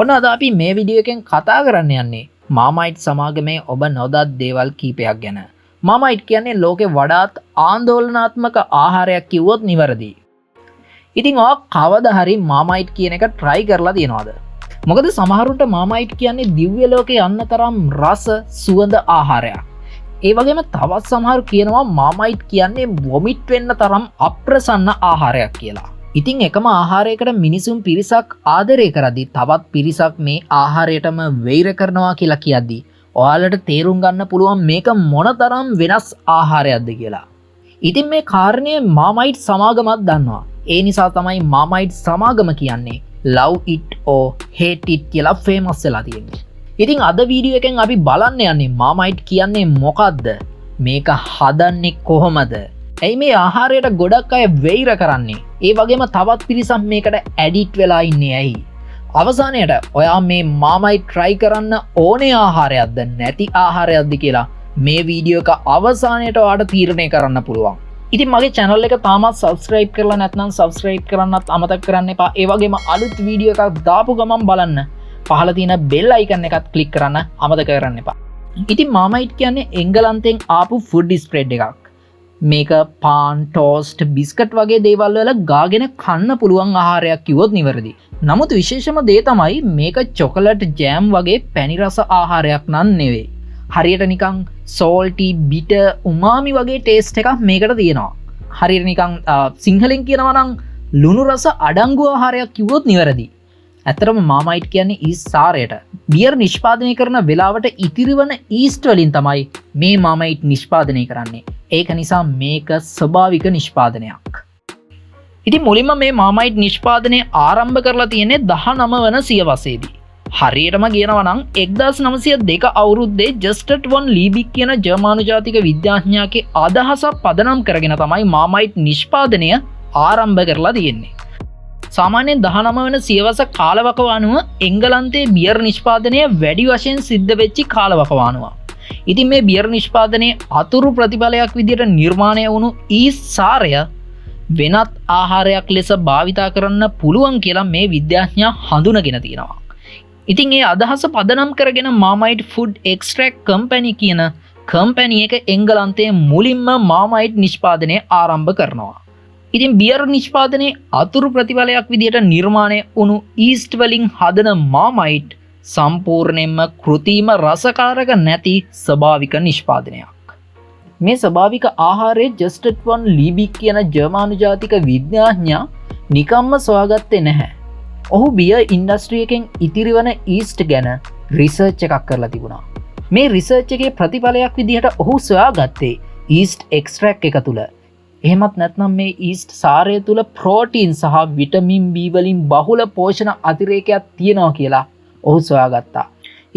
ඔන්න අද අපි මේ වීඩියෝ එකෙන් කතා කරන්න යන්නේ මාමයිට් සමාගමේ ඔබ නොදත් දේවල් කීපයක් ගැන. මාමයිට් කියන්නේ ලෝකේ වඩාත් ආందోලනාත්මක ආහාරයක් කිව්වොත් නිවැරදි. ඉතින් ඔය කවදා හරි මාමයිට් කියන එක try කරලා තියෙනවද? මොකද සමහරුන්ට මාමයිට් කියන්නේ දිව්‍ය ලෝකේ යන්න තරම් රස සුවඳ ආහාරයක්. ඒ වගේම තවත් සමහරු කියනවා මාමයිට් කියන්නේ වොමිට් වෙන්න තරම් අප්‍රසන්න ආහාරයක් කියලා. ඉතින් එකම ආහාරයකට මිනිසුන් පිරිසක් ආදරය කරද්දී තවත් පිරිසක් මේ ආහාරයටම වෛර කරනවා කියලා කියද්දී ඔයාලට තේරුම් ගන්න පුළුවන් මේක මොනතරම් වෙනස් ආහාරයක්ද කියලා. ඉතින් මේ කාරණය මාමයිට් සමාගමත් දන්නවා. ඒ නිසා තමයි මාමයිට් සමාගම කියන්නේ love it or hate it කියලා famous වෙලා තියෙන්නේ. ඉතින් අද වීඩියෝ එකෙන් අපි බලන්න යන්නේ මාමයිට් කියන්නේ මොකක්ද? මේක හදන්නේ කොහොමද? ඇයි මේ ආහාරයට ගොඩක් අය වෛර කරන්නේ? ඒ වගේම තවත් පිරිසක් මේකට ඇඩික්ට් වෙලා ඉන්නේ ඇයි? අවසානයට ඔයා මේ මාමයිට් try කරන්න ඕනේ ආහාරයක්ද නැති ආහාරයක්ද කියලා මේ වීඩියෝ එක අවසානයට ඔයාට තීරණය කරන්න පුළුවන්. ඉතින් මගේ channel එක තාමත් subscribe කරලා නැත්නම් subscribe කරන්නත් අමතක කරන්න එපා. ඒ වගේම අලුත් වීඩියෝ එකක් දාපු ගමන් බලන්න පහළ තියෙන bell icon එකත් click කරන්න අමතක කරන්න එපා. ඉතින් මාමයිට් කියන්නේ එංගලන්තෙන් ආපු food spread එකක්. මේක පාන්, ටෝස්ට්, බිස්කට් වගේ දේවල් වල ගාගෙන කන්න පුළුවන් ආහාරයක් කිව්වොත් නිවැරදි. නමුත් විශේෂම දේ තමයි මේක චොකලට් ජෑම් වගේ පැණි රස ආහාරයක් නන් නෙවෙයි. හරියට නිකන් salty, bitter, umami වගේ ටේස්ට් එකක් මේකට තියෙනවා. හරියට නිකන් සිංහලෙන් කියනවා නම් ලුණු රස අඩංගු ආහාරයක් කිව්වොත් නිවැරදි. ඇත්තටම මාමයිට් කියන්නේ ඊස්ට් සාරයට. බියර් නිෂ්පාදනය කරන වෙලාවට ඉතිරිවන ඊස්ට් වලින් තමයි මේ මාමයිට් නිෂ්පාදනය කරන්නේ. ඒක නිසා මේක ස්වභාවික නිෂ්පාදනයක්. ඉතින් මුලින්ම මේ මාමයිට් නිෂ්පාදනය ආරම්භ කරලා තියෙන්නේ 19 වන සියවසේදී. හරියටම කියනවා නම් 1902 අවුරුද්දේ ජස්ටට් වොන් ලීබික් කියන ජර්මානු ජාතික විද්‍යාඥයාගේ අදහස පදනම් කරගෙන තමයි මාමයිට් නිෂ්පාදනය ආරම්භ කරලා තියෙන්නේ. සාමාන්‍යයෙන් 19 වන සියවස කාලවකවානුව එංගලන්තයේ බියර් නිෂ්පාදනය වැඩි වශයෙන් සිද්ධ වෙච්ච කාලවකවානුවක්. ඉතින් මේ බියර් නිෂ්පාදනයේ අතුරු ප්‍රතිඵලයක් විදිහට නිර්මාණය වුණු ඊස්ට් සාරය වෙනත් ආහාරයක් ලෙස භාවිතා කරන්න පුළුවන් කියලා මේ විද්‍යාඥයා හඳුනගෙන තියෙනවා. ඉතින් ඒ අදහස පදනම් කරගෙන මාමයිට් ෆුඩ් එක්ස්ට්‍රැක්ට් කම්පැනි කියන කම්පැනි එක එංගලන්තයේ මුලින්ම මාමයිට් නිෂ්පාදනය ආරම්භ කරනවා. ඉතින් බියර් නිෂ්පාදනයේ අතුරු ප්‍රතිඵලයක් විදිහට නිර්මාණය වුණු ඊස්ට් වලින් හදන මාමයිට් සම්පූර්ණයෙන්ම කෘතිම රසකාරක නැති ස්වභාවික නිෂ්පාදනයක්. මේ ස්වභාවික ආහාරයේ ජස්ටට් වොන් ලීබික් කියන ජර්මානු ජාතික විද්‍යාඥයා නිකම්ම සොයාගත්තේ නැහැ. ඔහු බියර් ඉන්ඩස්ට්‍රි එකෙන් ඉතිරිවන ඊස්ට් ගැන රිසර්ච් එකක් කරලා තිබුණා. මේ රිසර්ච් එකේ ප්‍රතිඵලයක් විදිහට ඔහු සොයාගත්තේ ඊස්ට් එක්ස්ට්‍රැක්ට් එක තුල. එහෙමත් නැත්නම් මේ ඊස්ට් සාරය තුල ප්‍රෝටීන් සහ විටමින් B වලින් බහුල පෝෂණ අතිරේකයක් තියෙනවා කියලා ඔහු සොයාගත්තා.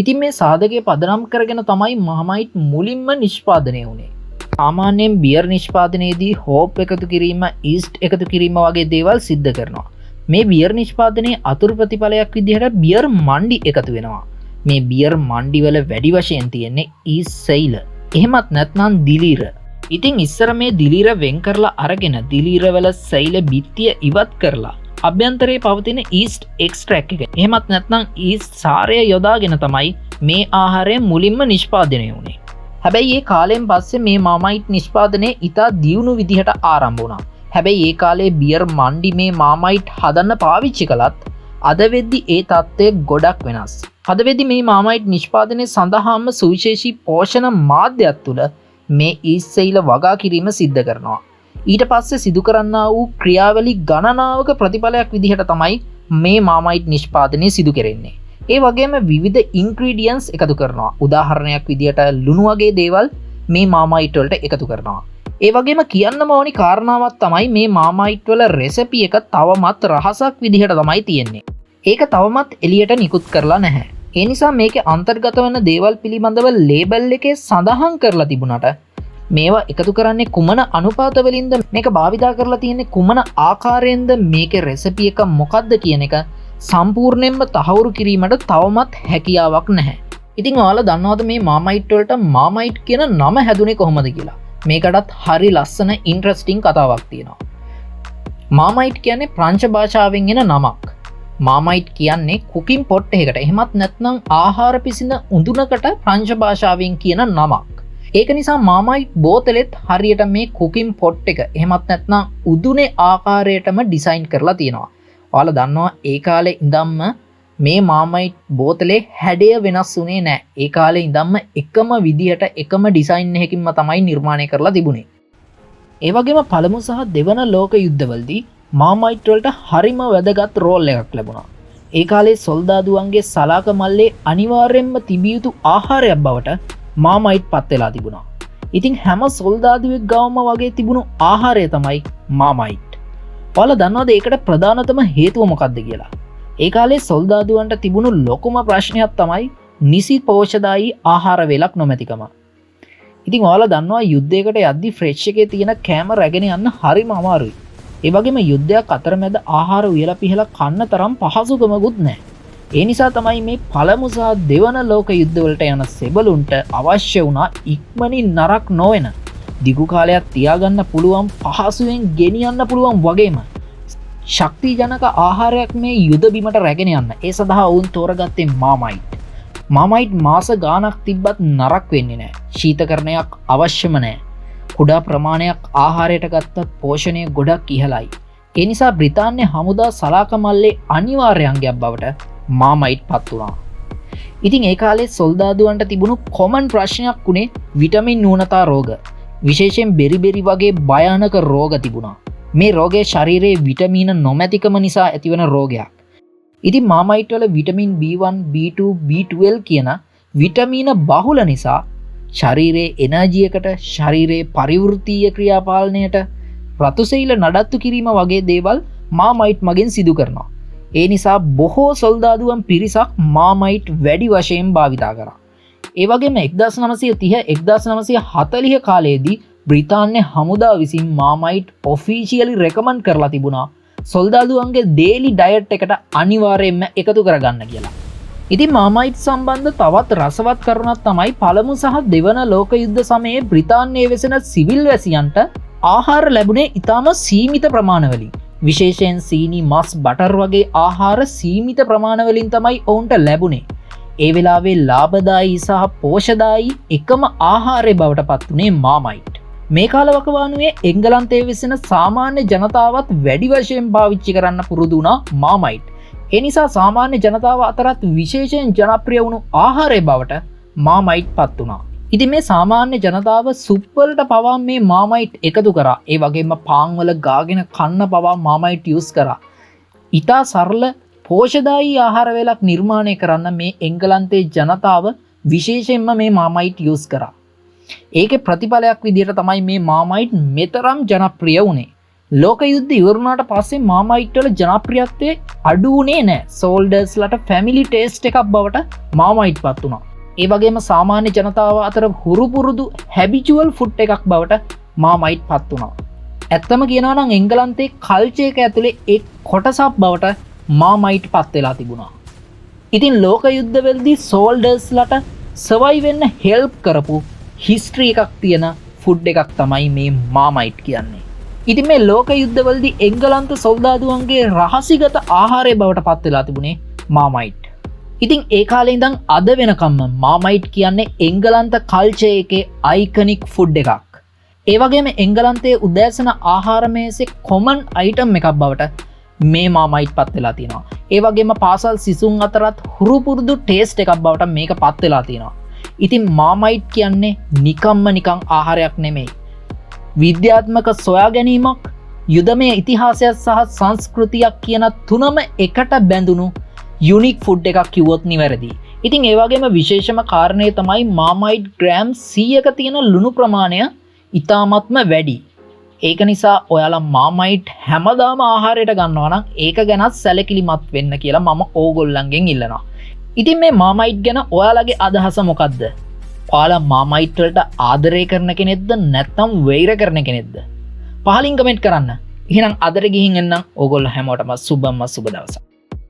ඉතින් මේ සාධකයේ පදනම් කරගෙන තමයි මාමයිට් මුලින්ම නිෂ්පාදනය වුණේ. සාමාන්‍යයෙන් බියර් නිෂ්පාදනයේදී හෝප් එකතු කිරීම, ඊස්ට් එකතු කිරීම වගේ දේවල් සිද්ධ කරනවා. මේ බියර් නිෂ්පාදනයේ අතුරු ප්‍රතිඵලයක් විදිහට බියර් මණ්ඩි එකතු වෙනවා. මේ බියර් මණ්ඩි වල වැඩි වශයෙන් තියෙන්නේ ඊස්ට් සෛල. එහෙමත් නැත්නම් දිලීර. ඉතින් ඉස්සර මේ දිලීර වෙන් කරලා අරගෙන දිලීර වල සෛල බිත්තිය ඉවත් කරලා අභ්‍යන්තරයේ පවතින ඊස්ට් එක්ස්ට්‍රැක්ට් එක. එහෙමත් නැත්නම් ඊස්ට් සාරය යොදාගෙන තමයි මේ ආහාරය මුලින්ම නිෂ්පාදනය වුණේ. හැබැයි ඒ කාලයෙන් පස්සේ මේ මාමයිට් නිෂ්පාදනය ඉතා දියුණු විදිහට ආරම්භ වුණා. හැබැයි ඒ කාලේ බියර් මණ්ඩි මේ මාමයිට් හදන්න පාවිච්චි කළත් අද වෙද්දි ඒ තත්ත්වය ගොඩක් වෙනස්. අද වෙද්දි මේ මාමයිට් නිෂ්පාදනය සඳහාම සුවිශේෂී පෝෂණ මාධ්‍යයක් තුළ මේ ඊස්ට් සෛල වගා කිරීම සිද්ධ කරනවා. ඊට පස්සේ සිදු කරන්නා වූ ක්‍රියාවලි ගණනාවක ප්‍රතිඵලයක් විදිහට තමයි මේ මාමයිට් නිෂ්පාදනය සිදු කෙරෙන්නේ. ඒ වගේම විවිධ ඉන්ග්‍රීඩියන්ට්ස් එකතු කරනවා. උදාහරණයක් විදිහට ලුණු වගේ දේවල් මේ මාමයිට් වලට එකතු කරනවා. ඒ වගේම කියන්නම ඕනි කාරණාවක් තමයි මේ මාමයිට් වල රෙසිපි එක තවමත් රහසක් විදිහට තමයි තියෙන්නේ. ඒක තවමත් එළියට නිකුත් කරලා නැහැ. ඒ නිසා මේකේ අන්තර්ගත වන දේවල් පිළිබඳව ලේබල් එකේ සඳහන් කරලා තිබුණාට මේවා එකතු කරන්නේ කුමන අනුපාතවලින්ද, මේක භාවිතා කරලා තියෙන්නේ කුමන ආකාරයෙන්ද, මේකේ රෙසිපි එක මොකක්ද කියන එක සම්පූර්ණයෙන්ම තහවුරු කිරීමට තවමත් හැකියාවක් නැහැ. ඉතින් ඔයාලා දන්නවද මේ මාමයිට් වලට මාමයිට් කියන නම හැදුනේ කොහොමද කියලා? මේකටත් හරි ලස්සන ඉන්ට්‍රස්ටිං කතාවක් තියෙනවා. මාමයිට් කියන්නේ ප්‍රංශ භාෂාවෙන් එන නමක්. මාමයිට් කියන්නේ කුකින් පොට් එකකට එහෙමත් නැත්නම් ආහාර පිසින උඳුනකට ප්‍රංශ භාෂාවෙන් කියන නමක්. ඒක නිසා මාමයිට් බෝතලෙත් හරියට මේ කුකින් පොට් එක එහෙමත් නැත්නම් උදුනේ ආකාරයටම ඩිසයින් කරලා තියෙනවා. ඔයාලා දන්නවා ඒ කාලේ ඉඳන්ම මේ මාමයිට් බෝතලේ හැඩය වෙනස් වුණේ නැහැ. ඒ කාලේ ඉඳන්ම එකම විදිහට එකම ඩිසයින් එකකින්ම තමයි නිර්මාණය කරලා තිබුණේ. ඒ වගේම පළමු සහ දෙවන ලෝක යුද්ධවලදී මාමයිට් වලට හරිම වැදගත් රෝල් එකක් ලැබුණා. ඒ කාලේ සොල්දාදුවන්ගේ සලාක මල්ලේ අනිවාර්යෙන්ම තිබිය යුතු ආහාරයක් බවට මාමයිට් පත් වෙලා තිබුණා. ඉතින් හැම සොල්දාදුවෙක් ගාවම වගේ තිබුණු ආහාරය තමයි මාමයිට්. ඔයාලා දන්නවද ඒකට ප්‍රධානතම හේතුව මොකක්ද කියලා? ඒ කාලේ සොල්දාදුවන්ට තිබුණු ලොකුම ප්‍රශ්නයක් තමයි නිසි පෝෂදායී ආහාර වේලක් නොමැතිකම. ඉතින් ඔයාලා දන්නවා යුද්ධයකට යද්දි ෆ්‍රෙෂ් එකේ තියෙන කෑම රැගෙන යන්න හරිම අමාරුයි. ඒ වගේම යුද්ධයක් අතරමැද ආහාර උයලා පිහලා කන්න තරම් පහසුකමකුත් නැහැ. ඒ නිසා තමයි මේ පළමු සහ දෙවන ලෝක යුද්ධවලට යන සෙබළුන්ට අවශ්‍ය වුණා ඉක්මනින් නරක් නොවන දිගු කාලයක් තියාගන්න පුළුවන් පහසුවෙන් ගෙනියන්න පුළුවන් වගේම ශක්තිජනක ආහාරයක් මේ යුද බිමට රැගෙන යන්න. ඒ සඳහා ඔවුන් තෝරගත්තේ මාමයිට්. මාමයිට් මාස ගානක් තිබ්බත් නරක් වෙන්නේ නැහැ. ශීතකරණයක් අවශ්‍යම නැහැ. කුඩා ප්‍රමාණයක් ආහාරයට ගත්තත් පෝෂණය ගොඩක් ඉහළයි. ඒ නිසා බ්‍රිතාන්‍ය හමුදා සලාක මල්ලේ අනිවාර්ය අංගයක් බවට මාමයිට් පත් වුණා. ඉතින් ඒ කාලේ සොල්දාදුවන්ට තිබුණු කොමන් ප්‍රශ්නයක් වුණේ විටමින් න්‍යූනතා රෝග. විශේෂයෙන් බෙරිබෙරි වගේ භයානක රෝග තිබුණා. මේ රෝගය ශරීරයේ විටමීන නොමැතිකම නිසා ඇතිවන රෝගයක්. ඉතින් මාමයිට් වල විටමින් B1, B2, B12 කියන විටමීන බහුල නිසා ශරීරයේ එනර්ජියකට, ශරීරයේ පරිවෘත්තීය ක්‍රියාපාලනයට, රතුසෙයිල නඩත්තු කිරීම වගේ දේවල් මාමයිට් මගෙන් සිදු කරනවා. ඒ නිසා බොහෝ සොල්දාදුවන් පිරිසක් මාමයිට් වැඩි වශයෙන් භාවිතා කරා. ඒ වගේම 1930-1940 කාලයේදී බ්‍රිතාන්‍ය හමුදා විසින් මාමයිට් ඔෆිෂියලි රෙකමන්ඩ් කරලා තිබුණා සොල්දාදුවන්ගේ ඩේලි ඩයට් එකට අනිවාර්යයෙන්ම එකතු කරගන්න කියලා. ඉතින් මාමයිට් සම්බන්ධ තවත් රසවත් කරුණක් තමයි පළමු සහ දෙවන ලෝක යුද්ධ සමයේ බ්‍රිතාන්‍යයේ වෙසෙන සිවිල් වැසියන්ට ආහාර ලැබුණේ ඉතාම සීමිත ප්‍රමාණවලින්. විශේෂයෙන් සීනි, මස්, බටර් වගේ ආහාර සීමිත ප්‍රමාණවලින් තමයි ඔවුන්ට ලැබුණේ. ඒ වෙලාවේ ලාභදායී සහ පෝෂදායී එකම ආහාරය බවට පත් වුණේ මාමයිට්. මේ කාලවකවානුවේ එංගලන්තයේ වෙසෙන සාමාන්‍ය ජනතාවත් වැඩි වශයෙන් පාවිච්චි කරන්න පුරුදු වුණා මාමයිට්. ඒ නිසා සාමාන්‍ය ජනතාව අතරත් විශේෂයෙන් ජනප්‍රිය වුණු ආහාරය බවට මාමයිට් පත් වුණා. ඉතින් මේ සාමාන්‍ය ජනතාව සුප් වලට පවා මේ මාමයිට් එකතු කරා. ඒ වගේම පාන් වල ගාගෙන කන්න පවා මාමයිට් යූස් කරා. ඊට සරල පෝෂදායී ආහාර වේලක් නිර්මාණය කරන්න මේ එංගලන්තයේ ජනතාව විශේෂයෙන්ම මේ මාමයිට් යූස් කරා. ඒකේ ප්‍රතිඵලයක් විදිහට තමයි මේ මාමයිට් මෙතරම් ජනප්‍රිය වුණේ. ලෝක යුද්ධ ඉවරුණාට පස්සේ මාමයිට් වල ජනප්‍රියත්වය අඩු වුණේ නැහැ. සෝල්ඩර්ස්ලට ෆැමිලි ටේස්ට් එකක් බවට මාමයිට් පත් වුණා. ඒ වගේම සාමාන්‍ය ජනතාව අතර හුරුපුරුදු හැබිචුවල් ෆුඩ් එකක් බවට මාමයිට් පත් වුණා. ඇත්තම කියනවා නම් එංගලන්තයේ කල්චර් එක ඇතුලේ එක් කොටසක් බවට මාමයිට් පත් වෙලා තිබුණා. ඉතින් ලෝක යුද්ධවලදී සෝල්ඩර්ස්ලට සර්වයිව් වෙන්න හෙල්ප් කරපු හිස්ටරි එකක් තියෙන ෆුඩ් එකක් තමයි මේ මාමයිට් කියන්නේ. ඉතින් මේ ලෝක යුද්ධවලදී එංගලන්ත සොල්දාදුවන්ගේ රහසිගත ආහාරය බවට පත් වෙලා තිබුණේ මාමයිට්. ඉතින් ඒ කාලේ ඉඳන් අද වෙනකම්ම මාමයිට් කියන්නේ එංගලන්ත කල්චර් එකේ අයිකනික් ෆුඩ් එකක්. ඒ වගේම එංගලන්තයේ උදෑසන ආහාර මේසේ කොමන් අයිටම් එකක් බවට මේ මාමයිට් පත් වෙලා තියෙනවා. ඒ වගේම පාසල් සිසුන් අතරත් හුරුපුරුදු ටේස්ට් එකක් බවට මේක පත් වෙලා තියෙනවා. ඉතින් මාමයිට් කියන්නේ නිකම්ම නිකං ආහාරයක් නෙමෙයි. විද්‍යාත්මක සොයා ගැනීමක්, යුදමය ඉතිහාසයක් සහ සංස්කෘතියක් කියන තුනම එකට බැඳුණු යුනික් ෆුඩ් එකක් කිව්වොත් නිවැරදි. ඉතින් ඒ වගේම විශේෂම කාරණය තමයි මාමයිට් ග්‍රෑම් 100ක තියෙන ලුණු ප්‍රමාණය ඉතාමත්ම වැඩි. ඒක නිසා ඔයාලා මාමයිට් හැමදාම ආහාරයට ගන්නවා නම් ඒක ගැනත් සැලකිලිමත් වෙන්න කියලා මම ඕගොල්ලන්ගෙන් ඉල්ලනවා. ඉතින් මේ මාමයිට් ගැන ඔයාලගේ අදහස මොකක්ද? ඔයාලා මාමයිට් වලට ආදරය කරන කෙනෙක්ද නැත්නම් වෛර කරන කෙනෙක්ද? පහලින් කමෙන්ට් කරන්න. එහෙනම් අදට ගිහින් එන්නම්. ඕගොල්ලෝ හැමෝටම සුබම සුබ දවසක්.